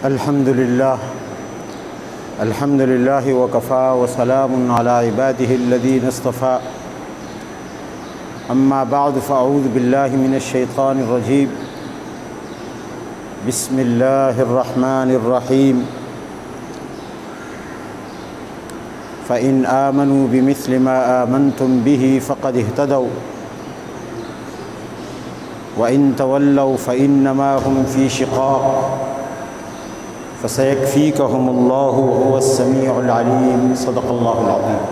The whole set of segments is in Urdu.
الحمد لله وكفى وسلام على عباده الذين اصطفى أما بعد فأعوذ بالله من الشيطان الرجيم بسم الله الرحمن الرحيم فإن آمنوا بمثل ما آمنتم به فقد اهتدوا وإن تولوا فإنما هم في شقاق فسيكفيكهم الله وهو السميع العليم صدق اللہ العظیم۔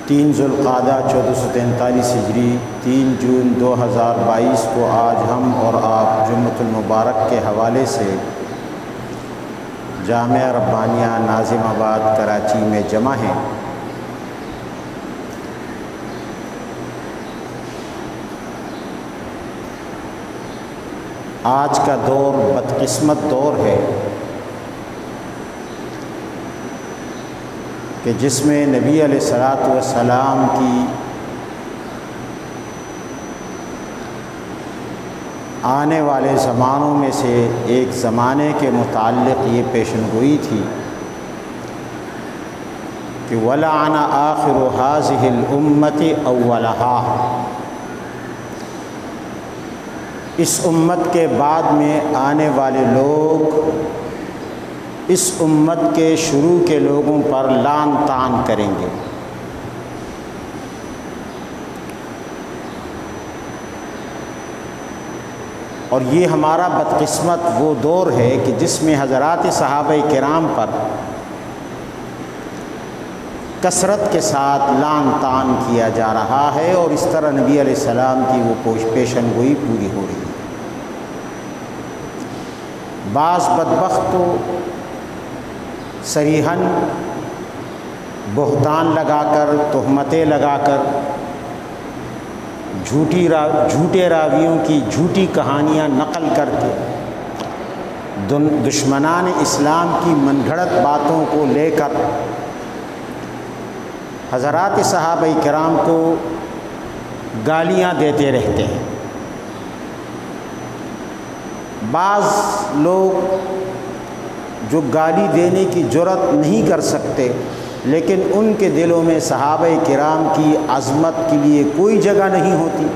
تین ذوالقعدہ 1443 ہجری 3 جون 2022 کو آج ہم اور آپ جمعۃ المبارک کے حوالے سے جامعہ ربانیہ ناظم آباد کراچی میں جمع ہیں۔ آج کا دور بدقسمت دور ہے کہ جس میں نبی علیہ الصلوۃ والسلام کی آنے والے زمانوں میں سے ایک زمانے کے متعلق یہ پیشن گوئی تھی کہ وَلَعَنَ آخِرُ هَذِهِ الْأُمَّةِ أَوَّلَهَا، اس امت کے بعد میں آنے والے لوگ اس امت کے شروع کے لوگوں پر لعن طعن کریں گے۔ اور یہ ہمارا بدقسمت وہ دور ہے کہ جس میں حضرات صحابہ کرام پر کثرت کے ساتھ لعن طعن کیا جا رہا ہے، اور اس طرح نبی علیہ السلام کی وہ پیشن گوئی پوری ہو رہی ہے۔ بعض بدبخت تو صریحاً بہتان لگا کر، تہمتیں لگا کر، جھوٹے راویوں کی جھوٹی کہانیاں نقل کر کے دشمنان اسلام کی من گھڑت باتوں کو لے کر حضرات صحابہ کرام کو گالیاں دیتے رہتے ہیں۔ بعض لوگ جو گالی دینے کی جرأت نہیں کر سکتے، لیکن ان کے دلوں میں صحابہ کرام کی عظمت کے لیے کوئی جگہ نہیں ہوتی،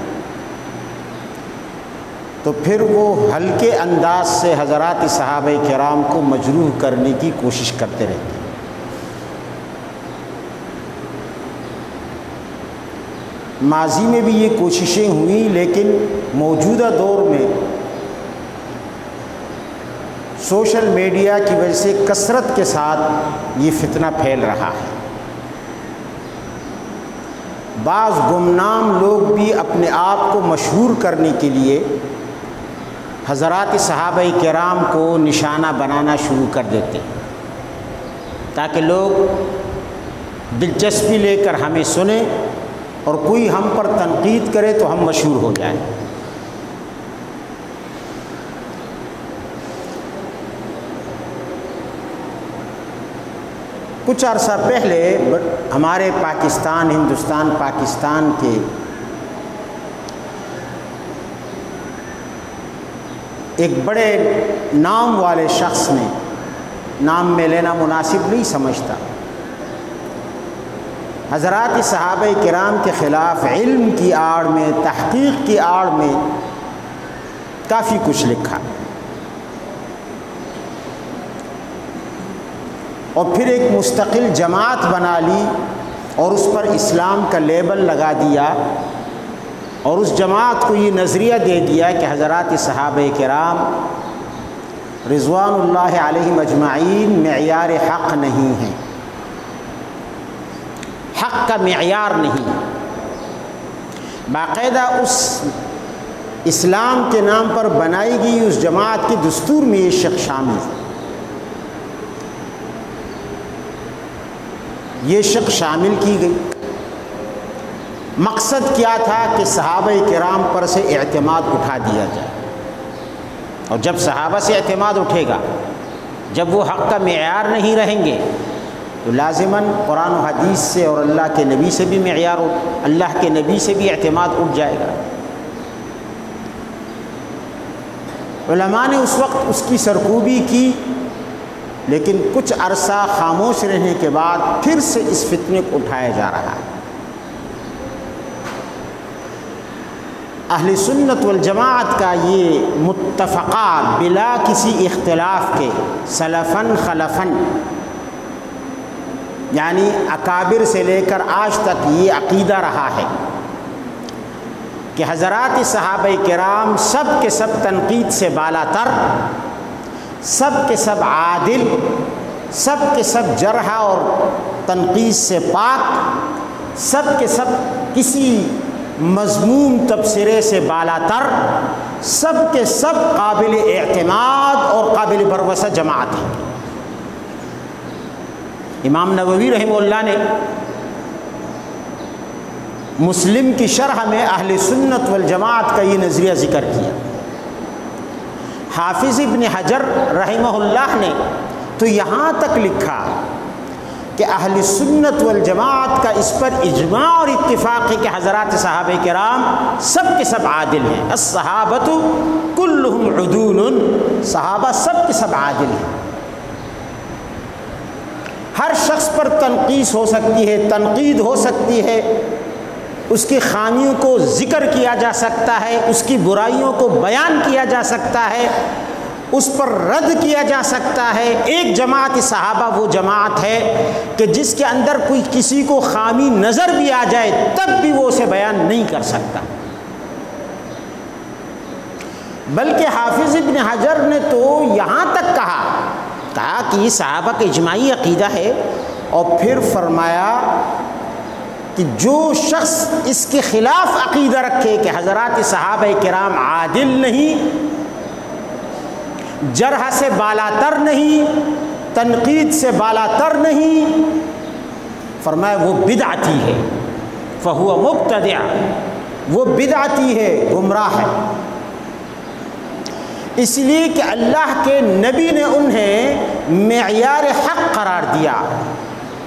تو پھر وہ ہلکے انداز سے حضرات صحابہ کرام کو مجروح کرنے کی کوشش کرتے رہتے ہیں۔ ماضی میں بھی یہ کوششیں ہوئیں، لیکن موجودہ دور میں سوشل میڈیا کی وجہ سے کثرت کے ساتھ یہ فتنہ پھیل رہا ہے۔ بعض گمنام لوگ بھی اپنے آپ کو مشہور کرنے کے لیے حضرات صحابہ کرام کو نشانہ بنانا شروع کر دیتے ہیں، تاکہ لوگ دلچسپی لے کر ہمیں سنیں اور کوئی ہم پر تنقید کرے تو ہم مشہور ہو جائیں۔ کچھ عرصہ پہلے ہمارے ہندوستان پاکستان کے ایک بڑے نام والے شخص نے، نام میں لینا مناسب نہیں سمجھتا، حضرات صحابہ کرام کے خلاف علم کی آڑ میں، تحقیق کی آڑ میں کافی کچھ لکھا، اور پھر ایک مستقل جماعت بنا لی اور اس پر اسلام کا لیبل لگا دیا، اور اس جماعت کو یہ نظریہ دے دیا کہ حضرات صحابہ کرام رضوان اللہ علیہم اجمعین معیار حق نہیں ہیں، حق کا معیار نہیں۔ باقاعدہ اس اسلام کے نام پر بنائی گئی اس جماعت کے دستور میں یہ شک شامل ہے۔ یہ شک شامل کی گئی۔ مقصد کیا تھا کہ صحابہ کرام پر سے اعتماد اٹھا دیا جائے، اور جب صحابہ سے اعتماد اٹھے گا، جب وہ حق کا معیار نہیں رہیں گے، تو لازماً قرآن و حدیث سے اور اللہ کے نبی سے بھی معیار، اللہ کے نبی سے بھی اعتماد اٹھ جائے گا۔ علماء نے اس وقت اس کی سرکوبی کی، لیکن کچھ عرصہ خاموش رہنے کے بعد پھر سے اس فتنے کو اٹھایا جا رہا ہے۔ اہل سنت والجماعت کا یہ متفقہ بلا کسی اختلاف کے سلفاً خلفاً، یعنی اکابر سے لے کر آج تک یہ عقیدہ رہا ہے کہ حضرات صحابہ کرام سب کے سب تنقید سے بالا تر، سب کے سب عادل، سب کے سب جرح اور تنقید سے پاک، سب کے سب کسی مذموم تبصرے سے بالا تر، سب کے سب قابل اعتماد اور قابل بھروسہ جماعت ہے۔ امام نووی رحمہ اللہ نے مسلم کی شرح میں اہل سنت والجماعت کا یہ نظریہ ذکر کیا۔ حافظ ابن حجر رحمہ اللہ نے تو یہاں تک لکھا کہ اہل سنت والجماعت کا اس پر اجماع اور اتفاق ہے کہ حضرات صحابہ کرام سب کے سب عادل ہیں۔ الصحابۃ کلہم عدول، صحابہ سب کے سب عادل ہیں۔ ہر شخص پر تنقید ہو سکتی ہے، تنقید ہو سکتی ہے، اس کی خامیوں کو ذکر کیا جا سکتا ہے، اس کی برائیوں کو بیان کیا جا سکتا ہے، اس پر رد کیا جا سکتا ہے۔ ایک جماعت صحابہ وہ جماعت ہے کہ جس کے اندر کوئی کسی کو خامی نظر بھی آ جائے تب بھی وہ اسے بیان نہیں کر سکتا۔ بلکہ حافظ ابن حجر نے تو یہاں تک کہا کہ یہ صحابہ کا اجماعی عقیدہ ہے، اور پھر فرمایا کہ جو شخص اس کے خلاف عقیدہ رکھے کہ حضرات صحابہ کرام عادل نہیں، جرح سے بالاتر نہیں، تنقید سے بالاتر نہیں، فرمایا وہ بدعتی ہے، فہو مبتدع، وہ بدعتی ہے، گمراہ ہے۔ اس لیے کہ اللہ کے نبی نے انہیں معیار حق قرار دیا،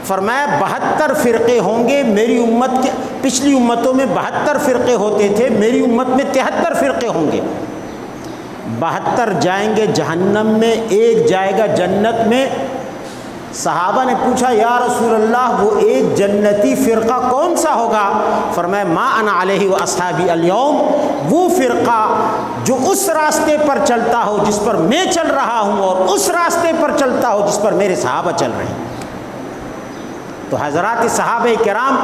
فرمایا 72 فرقے ہوں گے میری امت کے، پچھلی امتوں میں 72 فرقے ہوتے تھے، میری امت میں 73 فرقے ہوں گے، 72 جائیں گے جہنم میں، ایک جائے گا جنت میں۔ صحابہ نے پوچھا یا رسول اللہ وہ ایک جنتی فرقہ کون سا ہوگا؟ فرمایا ما انا علیہ و اصحابی الیوم، وہ فرقہ جو اس راستے پر چلتا ہو جس پر میں چل رہا ہوں، اور اس راستے پر چلتا ہو جس پر میرے صحابہ چل رہے ہیں۔ تو حضرات صحابہ کرام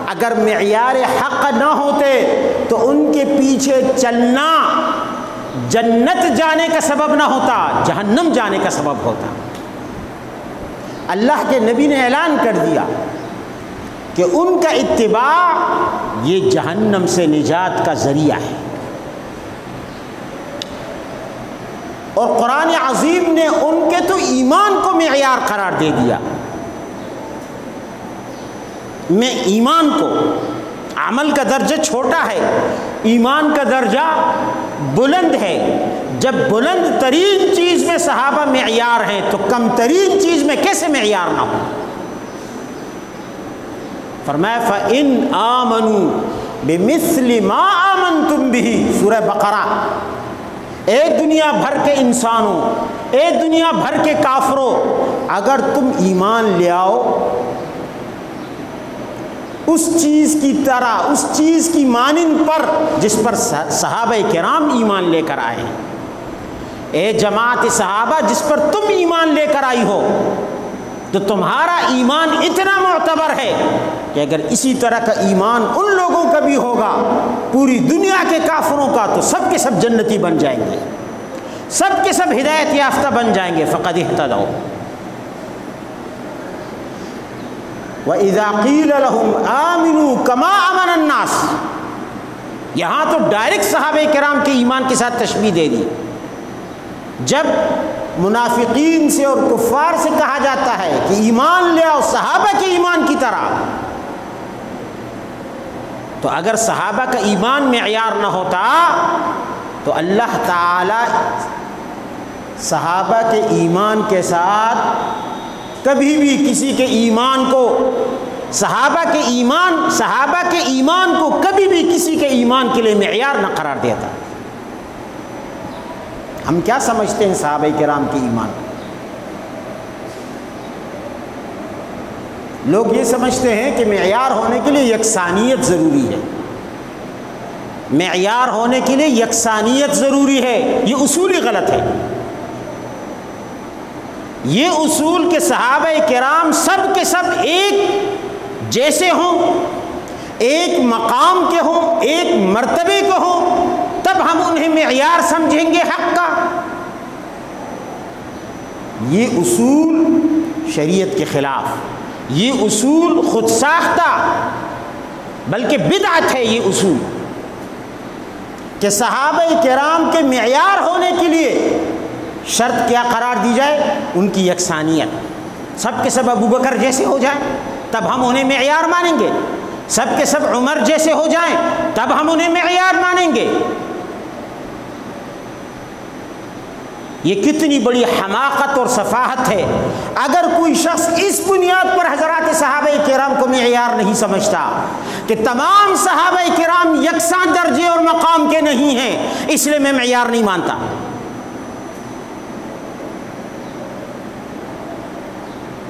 اگر معیار حق نہ ہوتے تو ان کے پیچھے چلنا جنت جانے کا سبب نہ ہوتا، جہنم جانے کا سبب ہوتا۔ اللہ کے نبی نے اعلان کر دیا کہ ان کا اتباع یہ جہنم سے نجات کا ذریعہ ہے، اور قرآن عظیم نے ان کے تو ایمان کو معیار قرار دے دیا۔ میں ایمان کو، عمل کا درجہ چھوٹا ہے، ایمان کا درجہ بلند ہے۔ جب بلند ترین چیز میں صحابہ معیار ہیں تو کم ترین چیز میں کیسے معیار نہ ہو؟ فرمایا فَإِنْ آمَنُوا بِمِثْلِ مَا آمَنْتُمْ بِهِ، سورہ بقرہ۔ اے دنیا بھر کے انسانوں، اے دنیا بھر کے کافروں، اگر تم ایمان لے آؤ اس چیز کی طرح، اس چیز کی مانند پر جس پر صحابہ کرام ایمان لے کر آئے ہیں، اے جماعت صحابہ جس پر تم ایمان لے کر آئی ہو، تو تمہارا ایمان اتنا معتبر ہے کہ اگر اسی طرح کا ایمان ان لوگوں کا بھی ہوگا، پوری دنیا کے کافروں کا، تو سب کے سب جنتی بن جائیں گے، سب کے سب ہدایت یافتہ بن جائیں گے۔ فقد اہتدوا۔ وَإِذَا قِيلَ لَهُمْ آمِنُوا كَمَا آمَنَ النَّاسِ، یہاں تو ڈائریکٹ صحابہ کرام کے ایمان کے ساتھ تشبیہ دے دی۔ جب منافقین سے اور کفار سے کہا جاتا ہے کہ ایمان لے آؤ صحابہ کے ایمان کی طرح، تو اگر صحابہ کا ایمان معیار نہ ہوتا تو اللہ تعالی صحابہ کے ایمان کے ساتھ کبھی بھی کسی کے ایمان کو، صحابہ کے ایمان کو کبھی بھی کسی کے ایمان کے لیے معیار نہ قرار دیتا۔ ہم کیا سمجھتے ہیں صحابہ کرام کے ایمان؟ لوگ یہ سمجھتے ہیں کہ معیار ہونے کے لیے یکسانیت ضروری ہے، معیار ہونے کے لیے یکسانیت ضروری ہے۔ یہ اصول ہی غلط ہے۔ یہ اصول کہ صحابہ کرام سب کے سب ایک جیسے ہوں، ایک مقام کے ہوں، ایک مرتبے کے ہوں، تب ہم انہیں معیار سمجھیں گے حق کا۔ یہ اصول شریعت کے خلاف، یہ اصول خود ساختہ بلکہ بدعت ہے۔ یہ اصول کہ صحابہ کرام کے معیار ہونے کے لیے شرط کیا قرار دی جائے؟ ان کی یکسانیت، سب کے سب ابو بکر جیسے ہو جائیں تب ہم انہیں معیار مانیں گے، سب کے سب عمر جیسے ہو جائیں تب ہم انہیں معیار مانیں گے۔ یہ کتنی بڑی حماقت اور سفاہت ہے اگر کوئی شخص اس بنیاد پر حضرات صحابہ کرام کو معیار نہیں سمجھتا کہ تمام صحابہ کرام یکساں درجے اور مقام کے نہیں ہیں، اس لیے میں معیار نہیں مانتا۔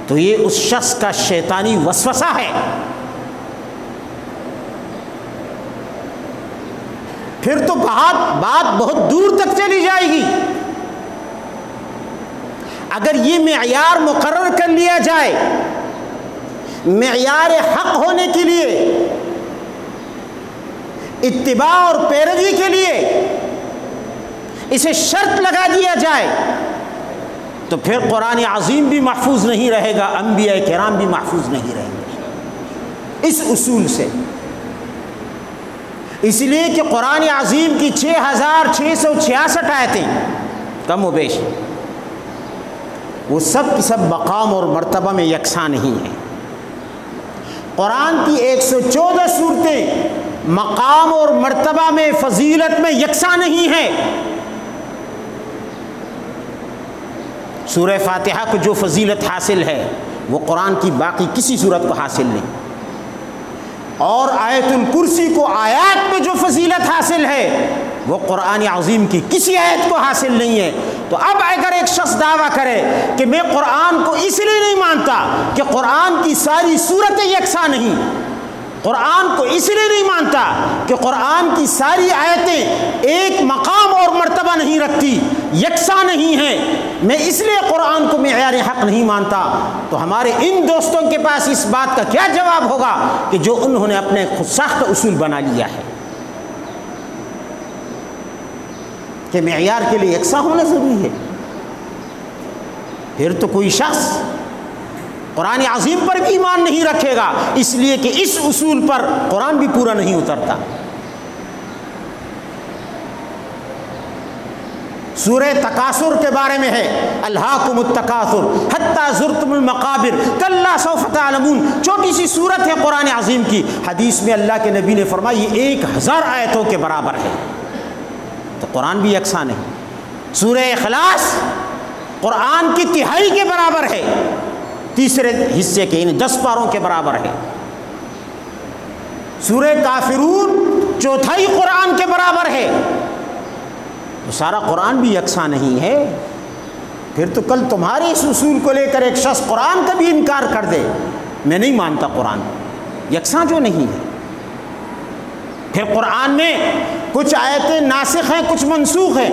تو یہ اس شخص کا شیطانی وسوسہ ہے۔ پھر تو بات بہت دور تک چلی جائے گی۔ اگر یہ معیار مقرر کر لیا جائے، معیار حق ہونے کے لیے، اتباع اور پیروی کے لیے اسے شرط لگا دیا جائے، تو پھر قرآن عظیم بھی محفوظ نہیں رہے گا، انبیاء کرام بھی محفوظ نہیں رہیں گے اس اصول سے۔ اس لیے کہ قرآن عظیم کی 6666 آیتیں کم و بیش، وہ سب کی سب مقام اور مرتبہ میں یکساں نہیں ہیں۔ قرآن کی 114 صورتیں مقام اور مرتبہ میں، فضیلت میں یکساں نہیں ہیں۔ سورہ فاتحہ کو جو فضیلت حاصل ہے وہ قرآن کی باقی کسی صورت کو حاصل نہیں، اور آیت الکرسی کو آیات میں جو فضیلت حاصل ہے وہ قرآن عظیم کی کسی آیت کو حاصل نہیں ہے۔ تو اب اگر ایک شخص دعویٰ کرے کہ میں قرآن کو اس لیے نہیں مانتا کہ قرآن کی ساری صورتیں یکساں نہیں، قرآن کو اس لیے نہیں مانتا کہ قرآن کی ساری آیتیں ایک مقام اور مرتبہ نہیں رکھتی، یکساں نہیں ہیں، میں اس لیے قرآن کو معیار حق نہیں مانتا، تو ہمارے ان دوستوں کے پاس اس بات کا کیا جواب ہوگا کہ جو انہوں نے اپنے خود ساختہ اصول بنا لیا ہے کہ معیار کے لیے یکساں ہونا ضروری ہے؟ پھر تو کوئی شخص قرآن عظیم پر بھی ایمان نہیں رکھے گا، اس لیے کہ اس اصول پر قرآن بھی پورا نہیں اترتا۔ سورہ تکاثر کے بارے میں ہے، الہاکم التکاثر حتی زرتم المقابر کلا سوف تعلمون، چھوٹی سی صورت ہے قرآن عظیم کی، حدیث میں اللہ کے نبی نے فرمایا یہ 1000 آیتوں کے برابر ہے۔ تو قرآن بھی یکساں نہیں۔ سورہ اخلاص قرآن کی تہائی کے برابر ہے، تیسرے حصے کے، یعنی 10 پاروں کے برابر ہے۔ سورہ کافرون چوتھائی قرآن کے برابر ہے۔ تو سارا قرآن بھی یکساں نہیں ہے۔ پھر تو کل تمہارے اس اصول کو لے کر ایک شخص قرآن کا بھی انکار کر دے، میں نہیں مانتا قرآن یکساں جو نہیں ہے۔ پھر قرآن میں کچھ آیتیں ناسخ ہیں، کچھ منسوخ ہیں۔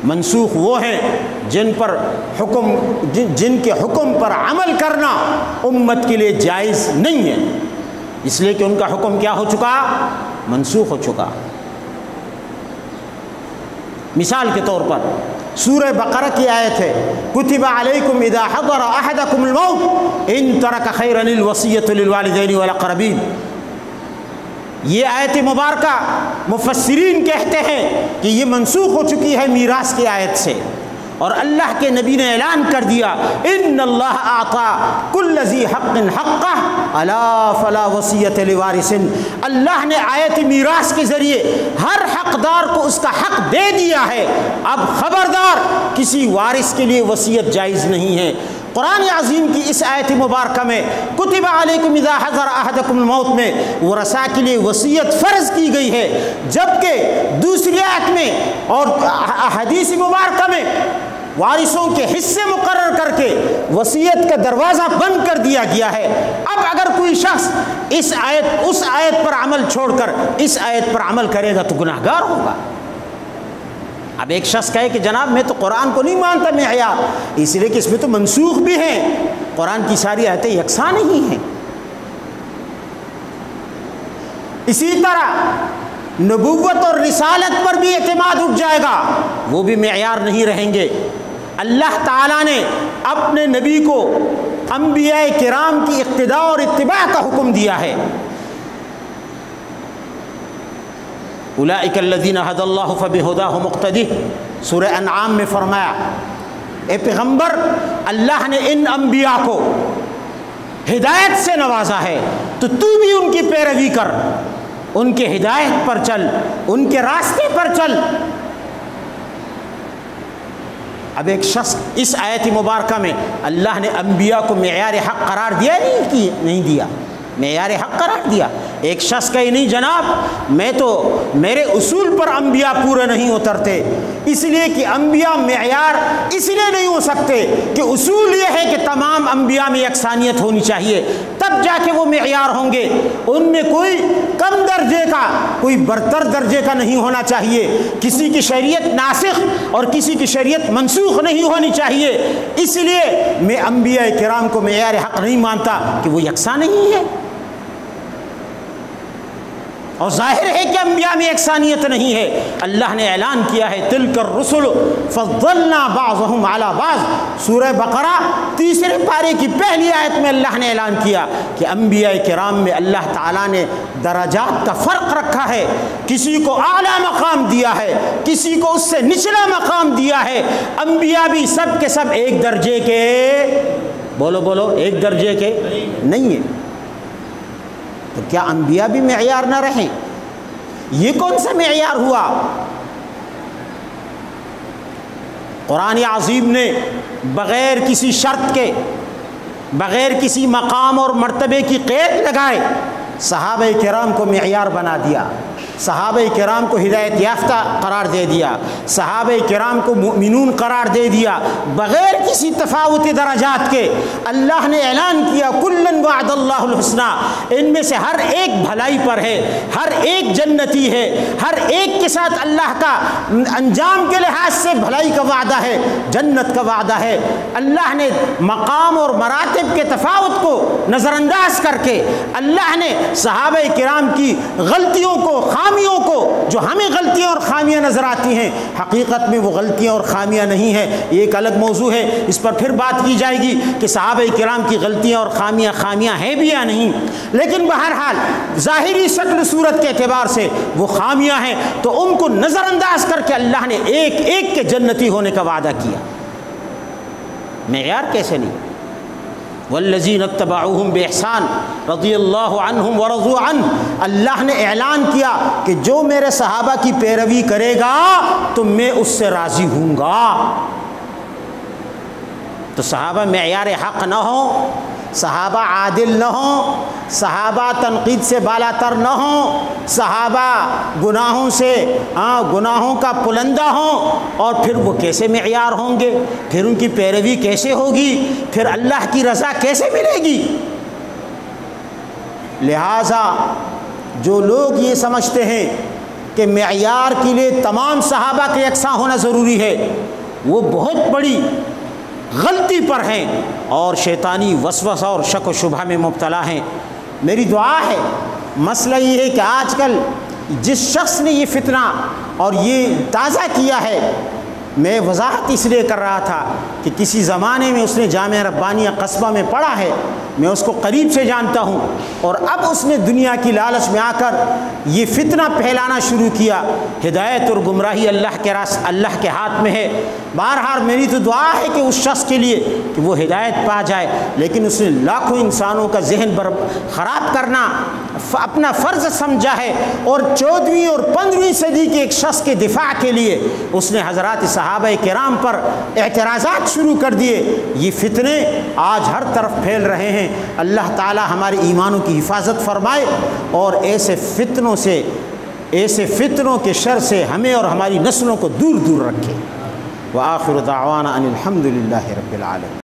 منسوخ وہ ہیں جن کے حکم پر عمل کرنا امت کے لیے جائز نہیں ہے، اس لیے کہ ان کا حکم کیا ہو چکا؟ منسوخ ہو چکا۔ مثال کے طور پر سورہ بقرہ کی آیت ہے، کتب علیکم اذا حضر احدکم الموت ان ترک خیرا الوصیۃ للوالدین والاقربین۔ یہ آیت مبارکہ مفسرین کہتے ہیں کہ یہ منسوخ ہو چکی ہے میراث کی آیت سے، اور اللہ کے نبی نے اعلان کر دیا ان اللہ اعطى کل ذی حق حقہ الا فلا وصیۃ لوارث۔ اللہ نے آیت میراث کے ذریعے ہر حقدار کو اس کا حق دے دیا ہے، اب خبردار کسی وارث کے لیے وصیت جائز نہیں ہے۔ قرآن عظیم کی اس آیت مبارکہ میں کتب علیکم اذا حضر احدکم الموت میں ورثاء کے لیے وصیت فرض کی گئی ہے، جبکہ دوسری آیت میں اور حدیث مبارکہ میں وارثوں کے حصے مقرر کر کے وصیت کا دروازہ بند کر دیا گیا ہے۔ اب اگر کوئی شخص اس آیت پر عمل چھوڑ کر اس آیت پر عمل کرے گا تو گناہ گار ہوگا۔ اب ایک شخص کہے کہ جناب میں تو قرآن کو نہیں مانتا معیار، اس لیے کہ اس میں تو منسوخ بھی ہیں، قرآن کی ساری آیتیں یکساں نہیں ہیں۔ اسی طرح نبوت اور رسالت پر بھی اعتماد اٹھ جائے گا، وہ بھی معیار نہیں رہیں گے۔ اللہ تعالیٰ نے اپنے نبی کو انبیاء کرام کی اقتداء اور اتباع کا حکم دیا ہے۔ اولئک الذین ھدی اللہ فبہداہ مقتدی، سورہ انعام میں فرمایا اے پیغمبر اللہ نے ان انبیاء کو ہدایت سے نوازا ہے تو بھی ان کی پیروی کر، ان کے ہدایت پر چل، ان کے راستے پر چل۔ اب ایک شخص اس آیت مبارکہ میں اللہ نے انبیاء کو معیار حق قرار دیا نہیں دیا، معیار حق قرار دیا۔ ایک شخص کہے نہیں جناب میں تو میرے اصول پر انبیاء پورے نہیں اترتے، اس لیے کہ انبیاء معیار اس لیے نہیں ہو سکتے کہ اصول یہ ہے کہ تمام انبیاء میں یکسانیت ہونی چاہیے، تب جا کے وہ معیار ہوں گے۔ ان میں کوئی کم درجے کا کوئی برتر درجے کا نہیں ہونا چاہیے، کسی کی شریعت ناسخ اور کسی کی شریعت منسوخ نہیں ہونی چاہیے، اس لیے میں انبیاء کرام کو معیار حق نہیں مانتا کہ وہ یکساں نہیں ہے۔ اور ظاہر ہے کہ انبیاء میں یکسانیت نہیں ہے۔ اللہ نے اعلان کیا ہے تلک الرسل فضلنا بعضهم علی بعض، سورہ بقرہ تیسرے پارے کی پہلی آیت میں اللہ نے اعلان کیا کہ انبیاء کرام میں اللہ تعالیٰ نے درجات کا فرق رکھا ہے، کسی کو اعلیٰ مقام دیا ہے، کسی کو اس سے نچلا مقام دیا ہے۔ انبیاء بھی سب کے سب ایک درجے کے، بولو ایک درجے کے نہیں ہیں، تو کیا انبیاء بھی معیار نہ رہیں؟ یہ کون سا معیار ہوا؟ قرآن عظیم نے بغیر کسی شرط کے، بغیر کسی مقام اور مرتبے کی قید لگائے صحابہ کرام کو معیار بنا دیا، صحابہ کرام کو ہدایت یافتہ قرار دے دیا، صحابہ کرام کو مؤمنون قرار دے دیا، بغیر کسی تفاوت درجات کے۔ اللہ نے اعلان کیا کلن وعد اللہ الحسنی، ان میں سے ہر ایک بھلائی پر ہے، ہر ایک جنتی ہے، ہر ایک کے ساتھ اللہ کا انجام کے لحاظ سے بھلائی کا وعدہ ہے، جنت کا وعدہ ہے۔ اللہ نے مقام اور مراتب کے تفاوت کو نظر انداز کر کے اللہ نے صحابہ کرام کی غلطیوں کو، خامیوں کو، جو ہمیں غلطیاں اور خامیاں نظر آتی ہیں، حقیقت میں وہ غلطیاں اور خامیاں نہیں ہیں، یہ ایک الگ موضوع ہے، اس پر پھر بات کی جائے گی کہ صحابہ کرام کی غلطیاں اور خامیاں ہیں بھی یا نہیں، لیکن بہرحال ظاہری شکل صورت کے اعتبار سے وہ خامیاں ہیں، تو ان کو نظر انداز کر کے اللہ نے ایک ایک کے جنتی ہونے کا وعدہ کیا۔ معیار کیسے نہیں؟ والذین اتبعوہم بإحسان رضی اللہ عنہم ورضوا عنہ، اللہ نے اعلان کیا کہ جو میرے صحابہ کی پیروی کرے گا تو میں اس سے راضی ہوں گا۔ تو صحابہ معیار حق نہ ہوں، صحابہ عادل نہ ہوں، صحابہ تنقید سے بالا تر نہ ہوں، صحابہ گناہوں کا پلندہ ہوں، اور پھر وہ کیسے معیار ہوں گے؟ پھر ان کی پیروی کیسے ہوگی؟ پھر اللہ کی رضا کیسے ملے گی؟ لہٰذا جو لوگ یہ سمجھتے ہیں کہ معیار کے لیے تمام صحابہ کے یکساں ہونا ضروری ہے، وہ بہت بڑی غلطی پر ہیں اور شیطانی وسوسہ اور شک و شبہ میں مبتلا ہیں۔ میری دعا ہے، مسئلہ یہ ہے کہ آج کل جس شخص نے یہ فتنہ اور یہ تازہ کیا ہے، میں وضاحت اس لیے کر رہا تھا کہ کسی زمانے میں اس نے جامعہ ربانیہ قصبہ میں پڑھا ہے، میں اس کو قریب سے جانتا ہوں، اور اب اس نے دنیا کی لالچ میں آ کر یہ فتنہ پھیلانا شروع کیا۔ ہدایت اور گمراہی اللہ کے ہاتھ میں ہے۔ بہرحال میری تو دعا ہے کہ اس شخص کے لیے کہ وہ ہدایت پا جائے، لیکن اس نے لاکھوں انسانوں کا ذہن خراب کرنا اپنا فرض سمجھا ہے، اور 14ویں اور 15ویں صدی کے ایک شخص کے دفاع کے لیے اس نے حضرات صحابہ کرام پر اعتراضات شروع کر دیے۔ یہ فتنے آج ہر طرف پھیل رہے ہیں۔ اللہ تعالی ہمارے ایمانوں کی حفاظت فرمائے اور ایسے فتنوں سے ایسے فتنوں کے شر سے ہمیں اور ہماری نسلوں کو دور دور رکھے۔ وآخر دعوانا ان الحمد للہ رب العالمین۔